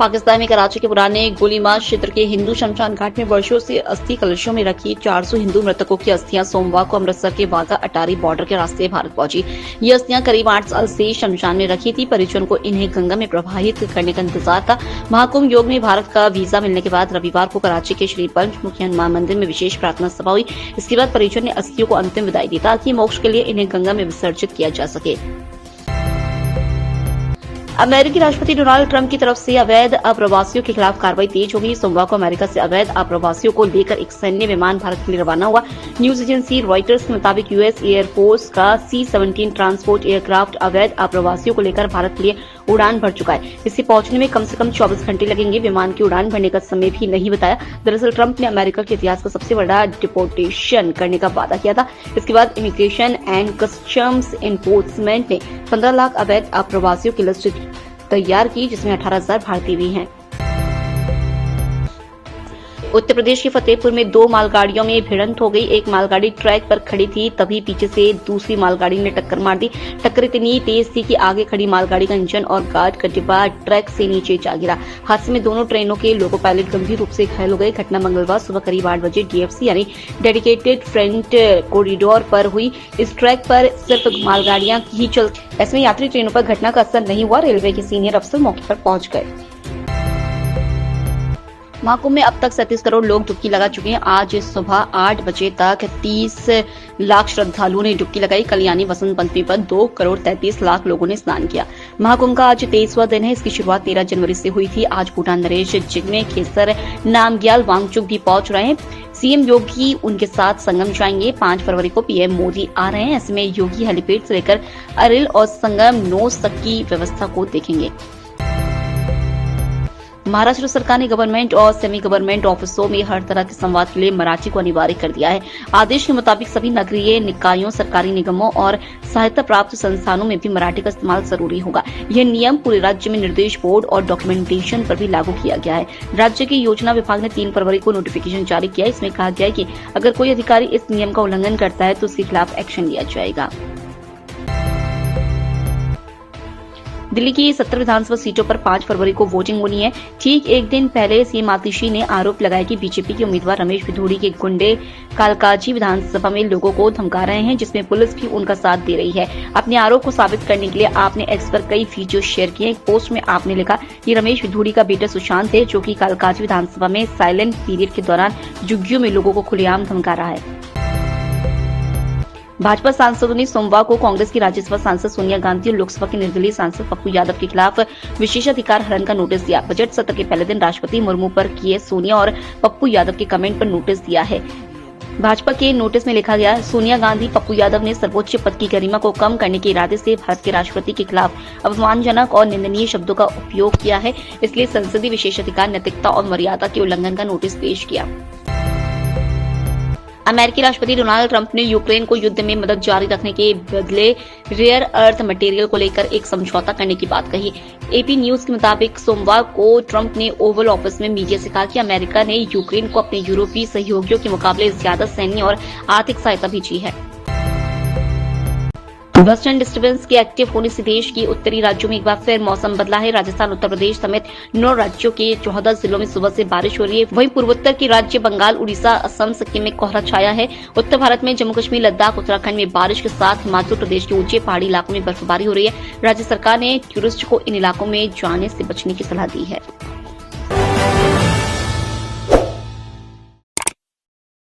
पाकिस्तान में कराची के पुराने गोलीमार क्षेत्र के हिंदू शमशान घाट में वर्षों से अस्थि कलशों में रखी 400 हिंदू मृतकों की अस्थियां सोमवार को अमृतसर के वाघा अटारी बॉर्डर के रास्ते भारत पहुंची। ये अस्थियां करीब 8 साल से शमशान में रखी थी। परिजन को इन्हें गंगा में प्रवाहित करने का इंतजार था। महाकुंभ योग में भारत का वीजा मिलने के बाद रविवार को कराची के श्री पंचमुखी हनुमान मंदिर में विशेष प्रार्थना सभा हुई। इसके बाद परिजन ने अस्थियों को अंतिम विदाई दी ताकि मोक्ष के लिए इन्हें गंगा में विसर्जित किया जा सके। अमेरिकी राष्ट्रपति डोनाल्ड ट्रंप की तरफ से अवैध आप्रवासियों के खिलाफ कार्रवाई तेज हो गई। सोमवार को अमेरिका से अवैध आप्रवासियों को लेकर एक सैन्य विमान भारत के लिए रवाना हुआ। न्यूज एजेंसी रॉयटर्स के मुताबिक यूएस एयरफोर्स का C-17 ट्रांसपोर्ट एयरक्राफ्ट अवैध आप्रवासियों को लेकर भारत के लिए उड़ान भर चुका है। इससे पहुंचने में कम से कम 24 घंटे लगेंगे। विमान की उड़ान भरने का समय भी नहीं बताया। दरअसल ट्रंप ने अमेरिका के इतिहास का सबसे बड़ा डिपोर्टेशन करने का वादा किया था। इसके बाद इमिग्रेशन एंड कस्टम्स एनफोर्समेंट ने 15 लाख अवैध आप्रवासियों की लिस्ट तैयार की, जिसमें 18,000 भारतीय भी हैं। उत्तर प्रदेश के फतेहपुर में 2 मालगाड़ियों में भिड़ंत हो गई। एक मालगाड़ी ट्रैक पर खड़ी थी, तभी पीछे से दूसरी मालगाड़ी ने टक्कर मार दी। टक्कर इतनी तेज थी कि आगे खड़ी मालगाड़ी का इंजन और गार्ड का डिब्बा ट्रैक से नीचे जा गिरा। हादसे में दोनों ट्रेनों के लोको पायलट गंभीर रूप से घायल हो गए। घटना मंगलवार सुबह करीब 8 बजे DFC यानी डेडिकेटेड फ्रंट कॉरिडोर पर हुई। इस ट्रैक पर सिर्फ मालगाड़ियां ही चलती, ऐसे में यात्री ट्रेनों पर घटना का असर नहीं हुआ। रेलवे के सीनियर अफसर मौके पर पहुंच गए। महाकुंभ में अब तक 37 करोड़ लोग डुबकी लगा चुके हैं। आज सुबह 8 बजे तक 30 लाख श्रद्धालुओं ने डुबकी लगाई। कल यानी वसंत पंचमी पर 2 करोड़ 33 लाख लोगों ने स्नान किया। महाकुंभ का आज 23वां दिन है। इसकी शुरुआत 13 जनवरी से हुई थी। आज भूटान नरेश जिग्मे खेसर नामग्याल वांगचुक भी पहुंच रहे हैं। सीएम योगी उनके साथ संगम जाएंगे। 5 फरवरी को पीएम मोदी आ रहे हैं। ऐसे में योगी हेलीपैड से लेकर अरिल और संगम नोस तक की व्यवस्था को देखेंगे। महाराष्ट्र सरकार ने गवर्नमेंट और सेमी गवर्नमेंट ऑफिसों में हर तरह के संवाद के लिए मराठी को अनिवार्य कर दिया है। आदेश के मुताबिक सभी नगरीय निकायों, सरकारी निगमों और सहायता प्राप्त संस्थानों में भी मराठी का इस्तेमाल जरूरी होगा। यह नियम पूरे राज्य में निर्देश बोर्ड और डॉक्यूमेंटेशन पर भी लागू किया गया है। राज्य के योजना विभाग ने 3 फरवरी को नोटिफिकेशन जारी किया। इसमें कहा गया है कि अगर कोई अधिकारी इस नियम का उल्लंघन करता है तो उसके खिलाफ एक्शन लिया जाएगा। दिल्ली की 70 विधानसभा सीटों पर 5 फरवरी को वोटिंग होनी है। ठीक एक दिन पहले सीएम आतिशी ने आरोप लगाया कि बीजेपी के उम्मीदवार रमेश भिधोड़ी के गुंडे कालकाजी विधानसभा में लोगों को धमका रहे हैं, जिसमें पुलिस भी उनका साथ दे रही है। अपने आरोप को साबित करने के लिए आपने एक्स पर कई वीडियो शेयर किए। एक पोस्ट में आपने लिखा कि रमेश भिधोड़ी का बेटा सुशांत है, जो कि कालकाजी विधानसभा में साइलेंट पीरियड के दौरान झुग्गियों में लोगों को खुलेआम धमका रहा है। भाजपा सांसदों ने सोमवार को कांग्रेस की राज्यसभा सांसद सोनिया गांधी और लोकसभा के निर्दलीय सांसद पप्पू यादव के खिलाफ विशेषाधिकार हनन का नोटिस दिया। बजट सत्र के पहले दिन राष्ट्रपति मुर्मू पर किए सोनिया और पप्पू यादव के कमेंट पर नोटिस दिया है। भाजपा के नोटिस में लिखा गया, सोनिया गांधी पप्पू यादव ने सर्वोच्च पद की गरिमा को कम करने के इरादे से भारत के राष्ट्रपति के खिलाफ अपमानजनक और निंदनीय शब्दों का उपयोग किया है। इसलिए संसदीय विशेषाधिकार, नैतिकता और मर्यादा के उल्लंघन का नोटिस पेश किया। अमेरिकी राष्ट्रपति डोनाल्ड ट्रंप ने यूक्रेन को युद्ध में मदद जारी रखने के बदले रेयर अर्थ मटेरियल को लेकर एक समझौता करने की बात कही। AP न्यूज के मुताबिक सोमवार को ट्रंप ने ओवल ऑफिस में मीडिया से कहा कि अमेरिका ने यूक्रेन को अपने यूरोपीय सहयोगियों के मुकाबले ज्यादा सैन्य और आर्थिक सहायता भेजी है। वेस्टर्न डिस्टर्बेंस के एक्टिव होने से देश के उत्तरी राज्यों में एक बार फिर मौसम बदला है। राजस्थान, उत्तर प्रदेश समेत 9 राज्यों के 14 जिलों में सुबह से बारिश हो रही है। वहीं पूर्वोत्तर के राज्य बंगाल, उड़ीसा, असम, सिक्किम में कोहरा छाया है। उत्तर भारत में जम्मू कश्मीर, लद्दाख, उत्तराखंड में बारिश के साथ हिमाचल प्रदेश के ऊंचे पहाड़ी इलाकों में बर्फबारी हो रही है। राज्य सरकार ने टूरिस्ट को इन इलाकों में जाने से बचने की सलाह दी है।